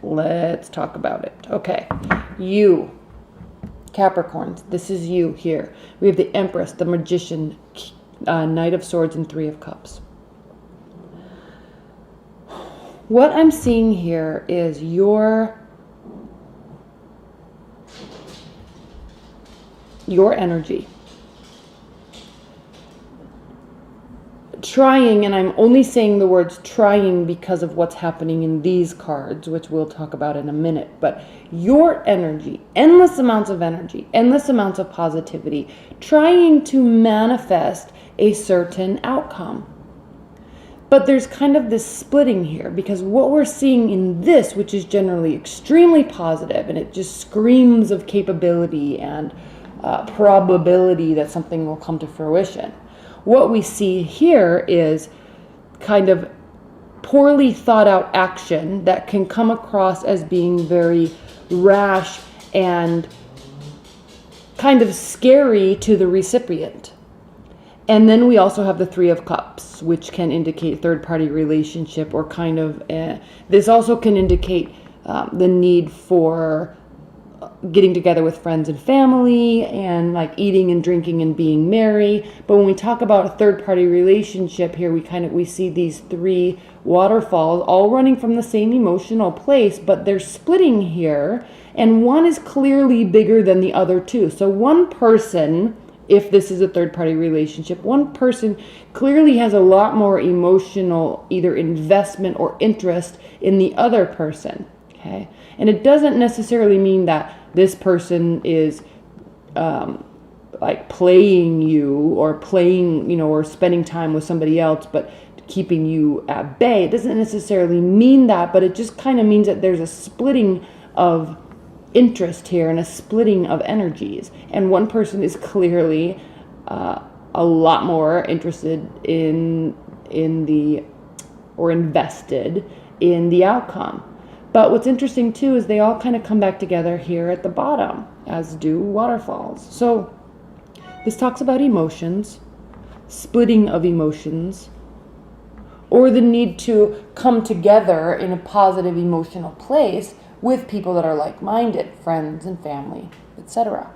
Let's talk about it. Okay, you, Capricorns, this is you here. We have the Empress, the Magician, Knight of Swords, and Three of Cups. What I'm seeing here is your energy. Trying, and I'm only saying the words trying because of what's happening in these cards, which we'll talk about in a minute, but your energy, endless amounts of energy, endless amounts of positivity, trying to manifest a certain outcome. But there's kind of this splitting here, because what we're seeing in this, which is generally extremely positive, and it just screams of capability and probability that something will come to fruition. What we see here is kind of poorly thought out action that can come across as being very rash and kind of scary to the recipient. And then we also have the Three of Cups, which can indicate third-party relationship, or kind of, this also can indicate the need for getting together with friends and family, and like eating and drinking and being merry. But when we talk about a third-party relationship here, we see these three waterfalls all running from the same emotional place, but they're splitting here, and one is clearly bigger than the other two. So one person, if this is a third-party relationship, one person clearly has a lot more emotional either investment or interest in the other person. Okay, and it doesn't necessarily mean that this person is like playing you, or playing, you know, or spending time with somebody else, but keeping you at bay. It doesn't necessarily mean that, but it just kind of means that there's a splitting of interest here and a splitting of energies. And one person is clearly a lot more interested in the, or invested in the outcome. But what's interesting too is they all kind of come back together here at the bottom, as do waterfalls. So this talks about emotions, splitting of emotions, or the need to come together in a positive emotional place with people that are like-minded, friends and family, etc.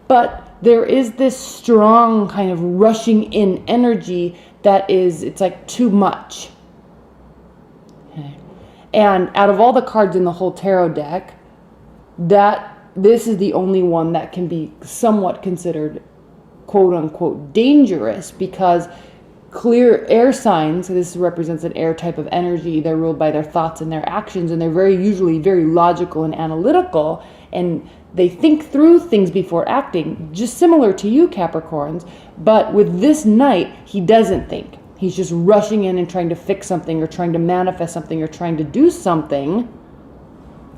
But there is this strong kind of rushing in energy that is, it's like too much. Okay. And out of all the cards in the whole tarot deck, this is the only one that can be somewhat considered quote-unquote dangerous, because clear air signs, so this represents an air type of energy, they're ruled by their thoughts and their actions, and they're usually very logical and analytical, and they think through things before acting, just similar to you, Capricorns. But with this Knight, he doesn't think. He's just rushing in and trying to fix something, or trying to manifest something, or trying to do something.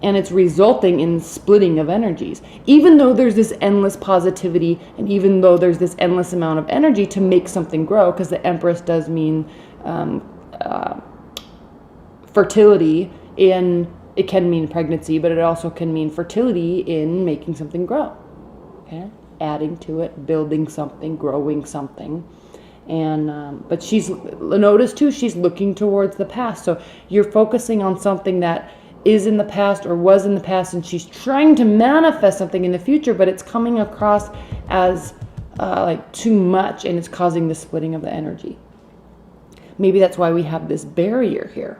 And it's resulting in splitting of energies. Even though there's this endless positivity, and even though there's this endless amount of energy to make something grow, because the Empress does mean fertility in, it can mean pregnancy, but it also can mean fertility in making something grow. Okay? Adding to it, building something, growing something. And but notice too, she's looking towards the past. So you're focusing on something that is in the past or was in the past, and she's trying to manifest something in the future, but it's coming across as like too much, and it's causing the splitting of the energy. Maybe that's why we have this barrier here.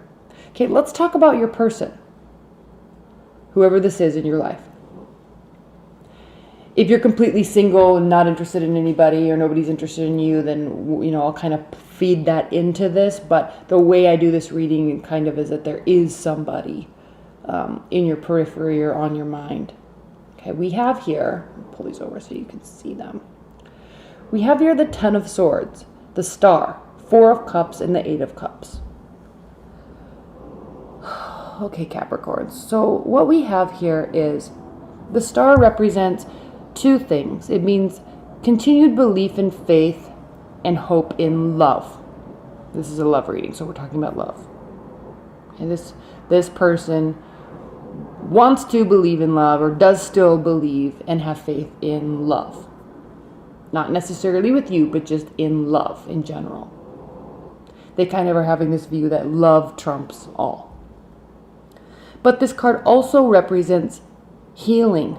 Okay, let's talk about your person, whoever this is in your life. If you're completely single and not interested in anybody, or nobody's interested in you, then, you know, I'll kind of feed that into this. But the way I do this reading kind of is that there is somebody in your periphery or on your mind. Okay, we have here, I'll pull these over so you can see them. We have here the Ten of Swords, the Star, Four of Cups, and the Eight of Cups. Okay, Capricorns. So what we have here is the Star represents two things. It means continued belief in faith and hope in love. This is a love reading, so we're talking about love. And this person wants to believe in love, or does still believe and have faith in love. Not necessarily with you, but just in love in general. They kind of are having this view that love trumps all. But this card also represents healing.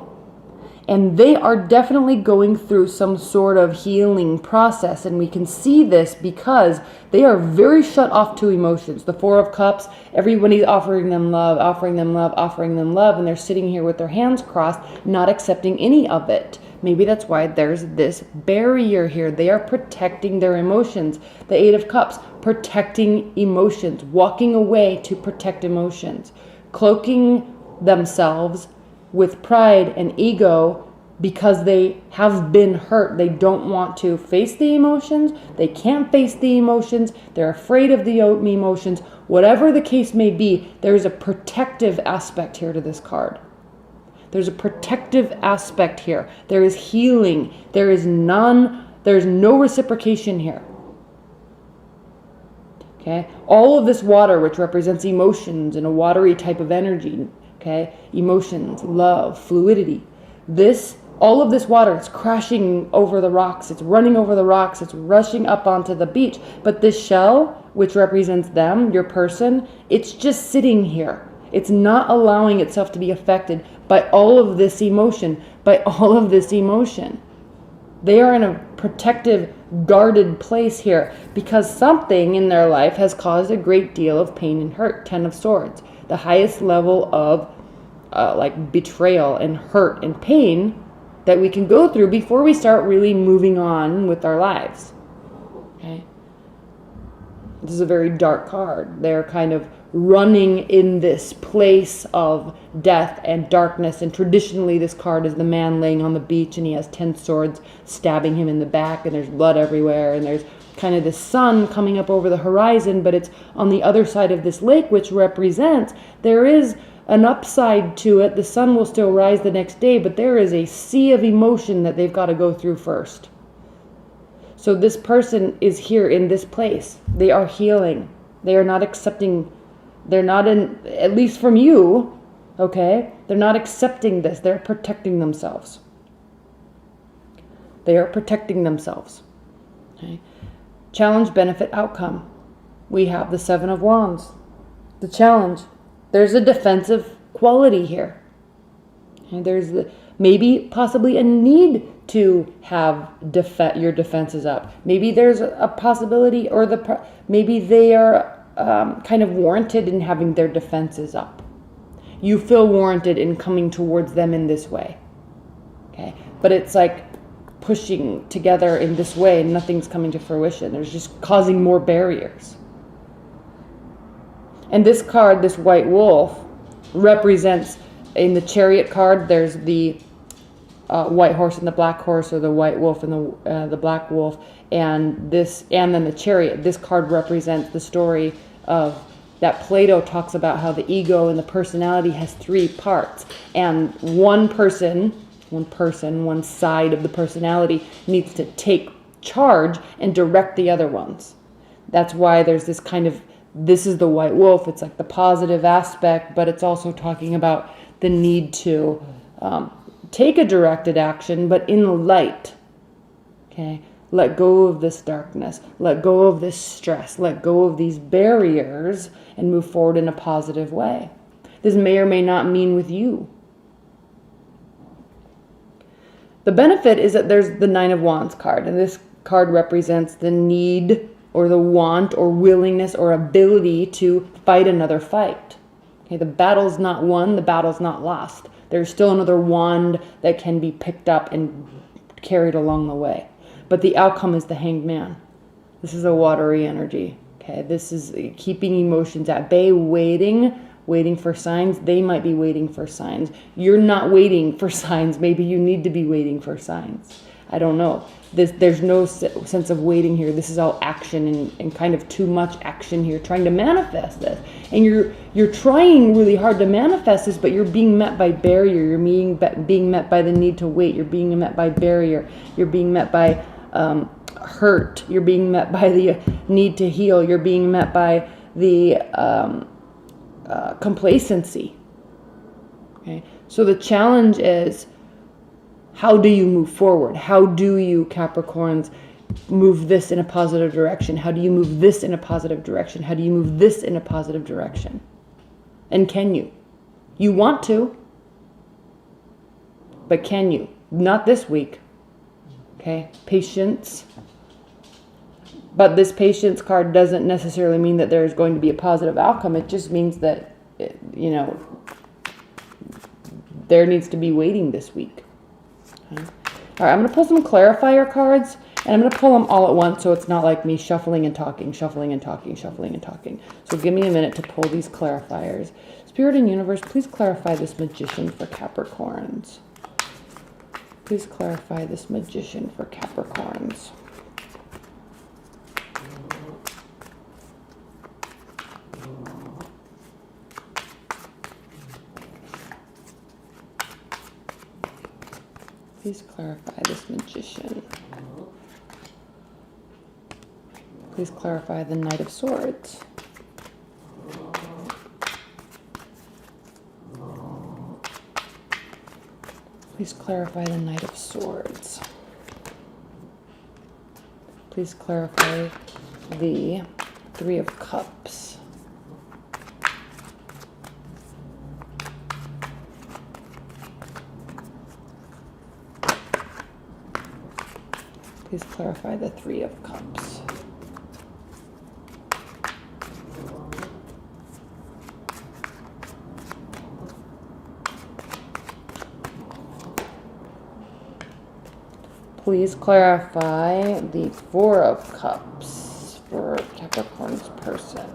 And they are definitely going through some sort of healing process. And we can see this because they are very shut off to emotions. The Four of Cups, everybody's offering them love, offering them love, offering them love. And they're sitting here with their hands crossed, not accepting any of it. Maybe that's why there's this barrier here. They are protecting their emotions. The Eight of Cups, protecting emotions, walking away to protect emotions, cloaking themselves with pride and ego because they have been hurt. They don't want to face the emotions. They can't face the emotions. They're afraid of the emotions. Whatever the case may be, there's a protective aspect here to this card. There's a protective aspect here. There is healing. There's no reciprocation here. Okay? All of this water, which represents emotions and a watery type of energy, okay? Emotions, love, fluidity. All of this water, it's crashing over the rocks. It's running over the rocks. It's rushing up onto the beach. But this shell, which represents them, your person, it's just sitting here. It's not allowing itself to be affected by all of this emotion, They are in a protective, guarded place here because something in their life has caused a great deal of pain and hurt. Ten of Swords, the highest level of like betrayal and hurt and pain that we can go through before we start really moving on with our lives. Okay? This is a very dark card. They're kind of running in this place of death and darkness, and traditionally this card is the man laying on the beach and he has 10 swords stabbing him in the back, and there's blood everywhere, and there's kind of the sun coming up over the horizon, but it's on the other side of this lake, which represents there is an upside to it. The sun will still rise the next day, but there is a sea of emotion that they've got to go through first. So this person is here in this place. They are healing. They are not accepting. They're not in, at least from you, okay? They're not accepting this. They're protecting themselves. They are protecting themselves. Okay? Challenge, benefit, outcome. We have the Seven of Wands. The challenge. There's a defensive quality here. And there's maybe possibly a need to have your defenses up. Maybe there's a possibility, or maybe they are kind of warranted in having their defenses up. You feel warranted in coming towards them in this way. Okay, but it's like pushing together in this way and nothing's coming to fruition. There's just causing more barriers. And this card, this white wolf, represents, in the Chariot card, there's the white horse and the black horse, or the white wolf and the black wolf, and then the Chariot. This card represents the story of that Plato talks about how the ego and the personality has 3 parts, and one side of the personality needs to take charge and direct the other ones. That's why there's this kind of, this is the white wolf. It's like the positive aspect, but it's also talking about the need to take a directed action, but in the light. Okay, let go of this darkness, let go of this stress, let go of these barriers, and move forward in a positive way. This may or may not mean with you. The benefit is that there's the Nine of Wands card, and this card represents the need or the want or willingness or ability to fight another fight. Okay, the battle's not won, the battle's not lost. There's still another wand that can be picked up and carried along the way. But the outcome is the Hanged Man. This is a watery energy. Okay, this is keeping emotions at bay, waiting for signs. They might be waiting for signs. You're not waiting for signs. Maybe you need to be waiting for signs. I don't know. There's no sense of waiting here. This is all action and kind of too much action here, trying to manifest this. And you're trying really hard to manifest this, but you're being met by barrier. You're being met by the need to wait. You're being met by barrier. You're being met by hurt. You're being met by the need to heal. You're being met by the complacency. Okay, so the challenge is, how do you move forward? How do you, Capricorns, move this in a positive direction? How do you move this in a positive direction? How do you move this in a positive direction? And can you? You want to, but can you? Not this week. Okay, patience. But this patience card doesn't necessarily mean that there's going to be a positive outcome. It just means that, you know, there needs to be waiting this week. Okay. All right, I'm going to pull some clarifier cards, and I'm going to pull them all at once so it's not like me shuffling and talking, shuffling and talking, shuffling and talking. So give me a minute to pull these clarifiers. Spirit and universe, please clarify this magician for Capricorns. Please clarify this magician for Capricorns. Please clarify this magician. Please clarify the Knight of Swords. Please clarify the Knight of Swords. Please clarify the Three of Cups. Please clarify the Three of Cups. Please clarify the Four of Cups for Capricorn's person.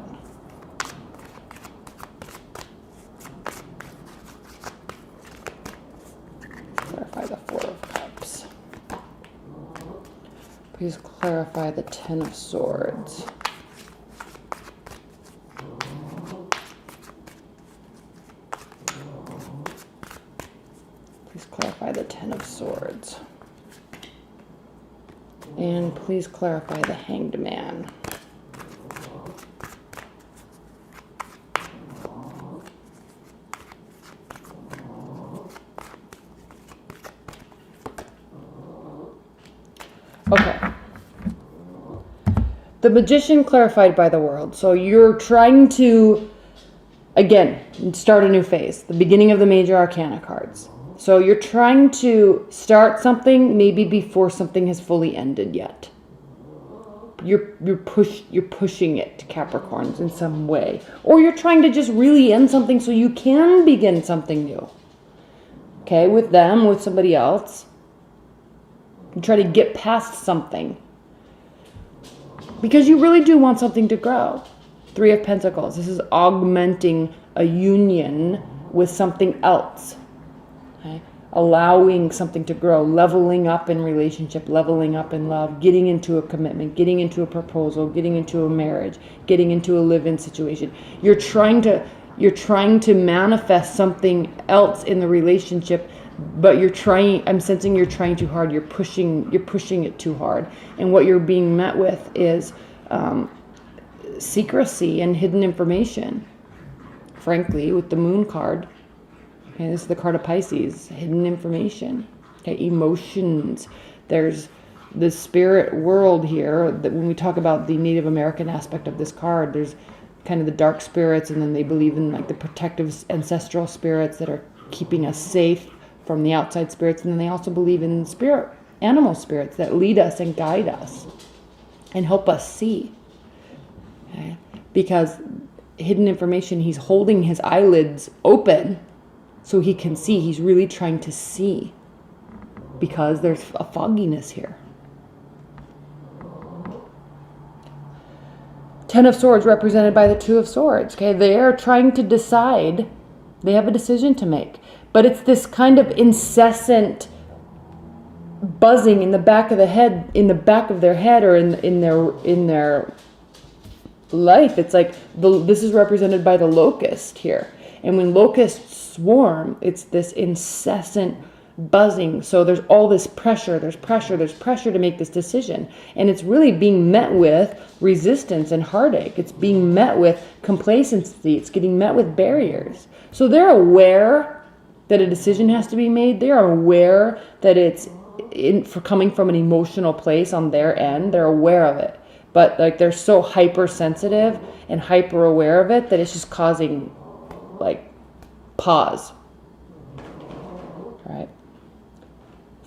Clarify the Four of Cups. Please clarify the Ten of Swords. Please clarify the Ten of Swords. And please clarify the Hanged Man. Okay. The Magician clarified by the World. So you're trying to, again, start a new phase. The beginning of the major arcana cards. So you're trying to start something maybe before something has fully ended yet. You're pushing it, Capricorns, in some way. Or you're trying to just really end something so you can begin something new. Okay, with them, with somebody else. You try to get past something. Because you really do want something to grow. Three of Pentacles. This is augmenting a union with something else. Okay? Allowing something to grow, leveling up in relationship, leveling up in love, getting into a commitment, getting into a proposal, getting into a marriage, getting into a live-in situation. You're trying to manifest something else in the relationship, but I'm sensing you're trying too hard. You're pushing it too hard. And what you're being met with is secrecy and hidden information. Frankly, with the Moon card. Okay, this is the card of Pisces, hidden information, okay, emotions. There's the spirit world here. That when we talk about the Native American aspect of this card, there's kind of the dark spirits, and then they believe in like the protective ancestral spirits that are keeping us safe from the outside spirits. And then they also believe in animal spirits that lead us and guide us and help us see. Okay? Because hidden information, he's holding his eyelids open so he can see. He's really trying to see because there's a fogginess here. Ten of Swords represented by the Two of Swords. Okay, they are trying to decide. They have a decision to make. But it's this kind of incessant buzzing in the back of the head, in the back of their head, or in their life. It's like this is represented by the locust here. And when locusts swarm, it's this incessant buzzing. So there's all this pressure. There's pressure to make this decision. And it's really being met with resistance and heartache. It's being met with complacency. It's getting met with barriers. So they're aware that a decision has to be made. They're aware that it's coming from an emotional place on their end. They're aware of it. But like they're so hypersensitive and hyper aware of it that it's just causing like pause. Right?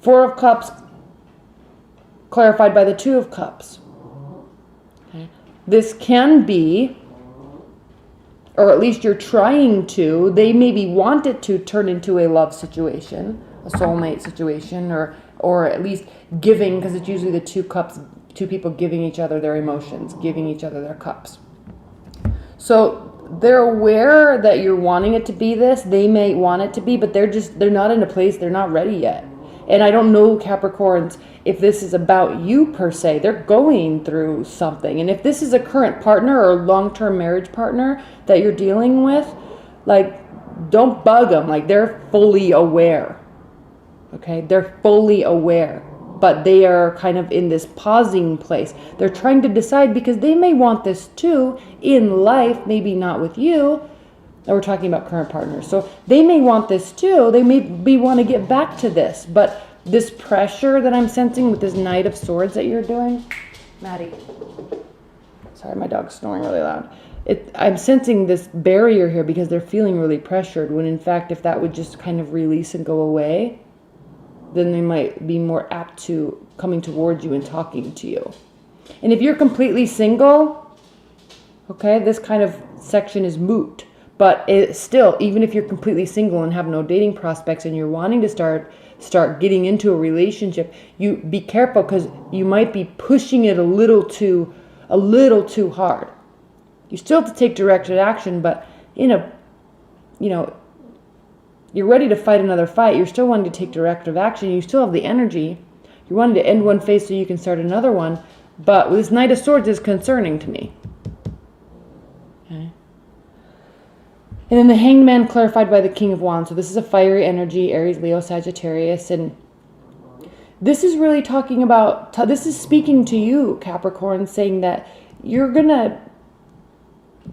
Four of Cups clarified by the Two of Cups. Okay. This can be, or at least you're trying to, they maybe want it to turn into a love situation, a soulmate situation, or at least giving, because it's usually the two cups, two people giving each other their emotions, giving each other their cups. So they're aware that you're wanting it to be this. They may want it to be, but they're not in a place, they're not ready yet. And I don't know, Capricorns, if this is about you per se. They're going through something. And if this is a current partner or long-term marriage partner that you're dealing with, like, don't bug them. Like, they're fully aware. Okay? They're fully aware. But they are kind of in this pausing place. They're trying to decide because they may want this too in life, maybe not with you. Now we're talking about current partners. So they may want this too. They may want to get back to this. But this pressure that I'm sensing with this Knight of Swords that you're doing, Maddie. Sorry, my dog's snoring really loud. I'm sensing this barrier here because they're feeling really pressured, when in fact, if that would just kind of release and go away, then they might be more apt to coming towards you and talking to you. And if you're completely single, okay, this kind of section is moot. But it still, even if you're completely single and have no dating prospects and you're wanting to start getting into a relationship, you be careful, because you might be pushing it a little too hard. You still have to take directed action, but you're ready to fight another fight. You're still wanting to take directive action. You still have the energy. You're wanting to end one phase so you can start another one. But this Knight of Swords is concerning to me. Okay. And then the Hanged Man clarified by the King of Wands. So this is a fiery energy, Aries, Leo, Sagittarius. And this is really talking about, this is speaking to you, Capricorn, saying that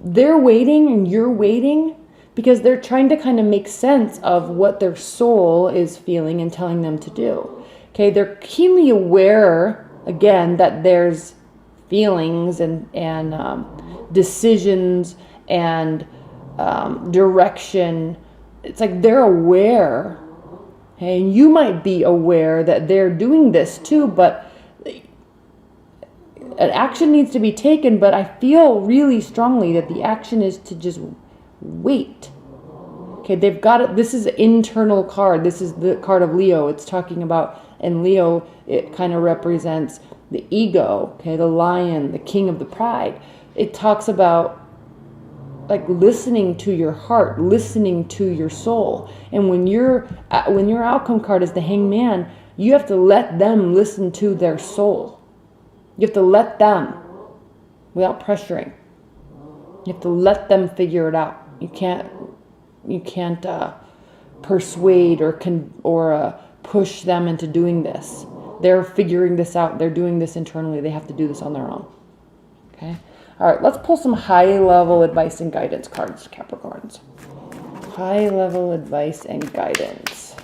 they're waiting and you're waiting, because they're trying to kind of make sense of what their soul is feeling and telling them to do. Okay, they're keenly aware, again, that there's feelings and decisions and direction. It's like they're aware. Okay, and you might be aware that they're doing this too, but an action needs to be taken. But I feel really strongly that the action is to just wait. Okay, they've got it. This is an internal card. This is the card of Leo. It's talking about, and Leo, it kind of represents the ego, okay, the lion, the king of the pride. It talks about like listening to your heart, listening to your soul. And when your outcome card is the Hanged Man, you have to let them listen to their soul. You have to let them, without pressuring. You have to let them figure it out. You can't persuade or push them into doing this. They're figuring this out. They're doing this internally. They have to do this on their own. Okay. All right. Let's pull some high-level advice and guidance cards, Capricorns. High-level advice and guidance.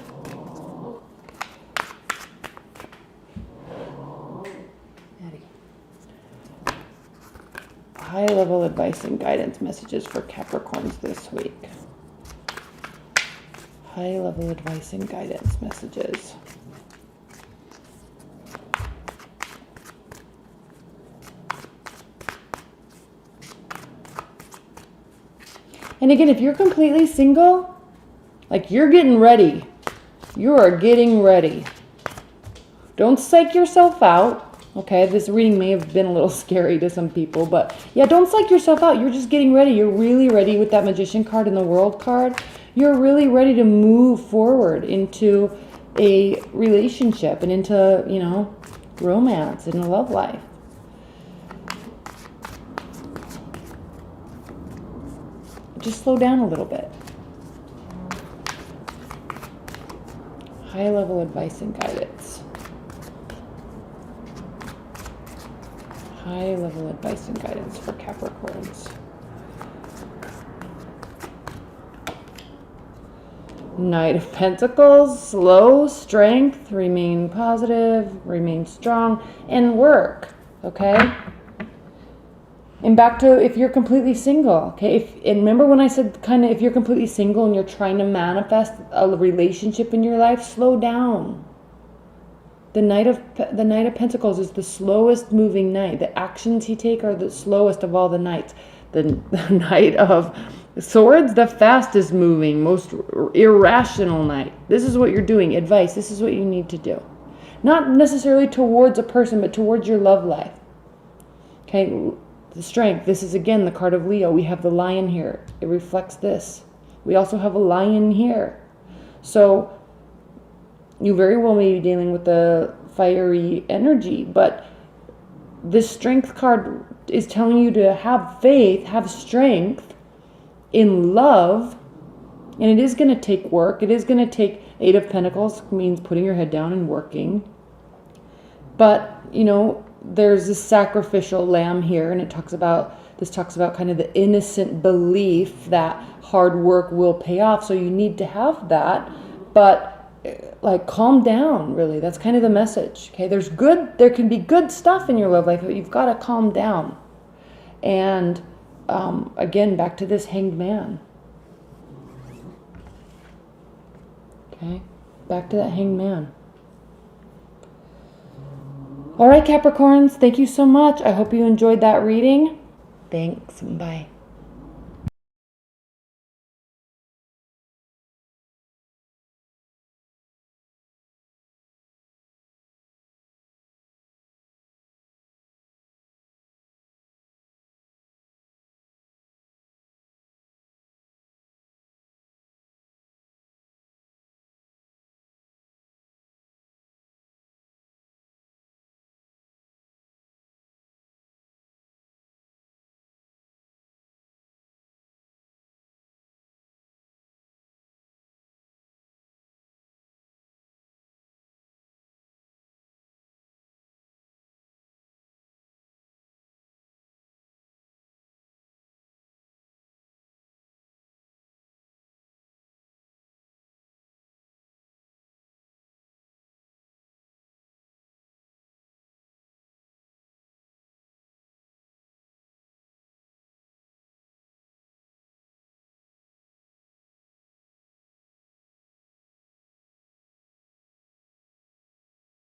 High-level advice and guidance messages for Capricorns this week. High-level advice and guidance messages. And again, if you're completely single, like you're getting ready. You are getting ready. Don't psych yourself out. Okay, this reading may have been a little scary to some people, but yeah, don't psych yourself out. You're just getting ready. You're really ready with that Magician card and the World card. You're really ready to move forward into a relationship and into, romance and a love life. Just slow down a little bit. High-level advice and guidance. High-level advice and guidance for Capricorns. Knight of Pentacles, slow, strength, remain positive, remain strong, and work, okay? And back to if you're completely single, okay? And remember when I said kind of if you're completely single and you're trying to manifest a relationship in your life, slow down. The Knight of Pentacles is the slowest moving knight. The actions he takes are the slowest of all the knights. The Knight of Swords, the fastest moving, most irrational knight. This is what you're doing. Advice. This is what you need to do. Not necessarily towards a person, but towards your love life. Okay, the Strength. This is again the card of Leo. We have the Lion here. It reflects this. We also have a Lion here. So you very well may be dealing with the fiery energy, but this Strength card is telling you to have faith, have strength in love, and it is going to take work. It is going to take 8 of Pentacles, means putting your head down and working. But, you know, there's this sacrificial lamb here, and this talks about kind of the innocent belief that hard work will pay off. So you need to have that, but like calm down, really. That's kind of the message. Okay, there can be good stuff in your love life, but you've got to calm down. And again, back to this Hanged Man. Okay, back to that Hanged Man. All right, Capricorns, thank you so much. I hope you enjoyed that reading. Thanks. Bye.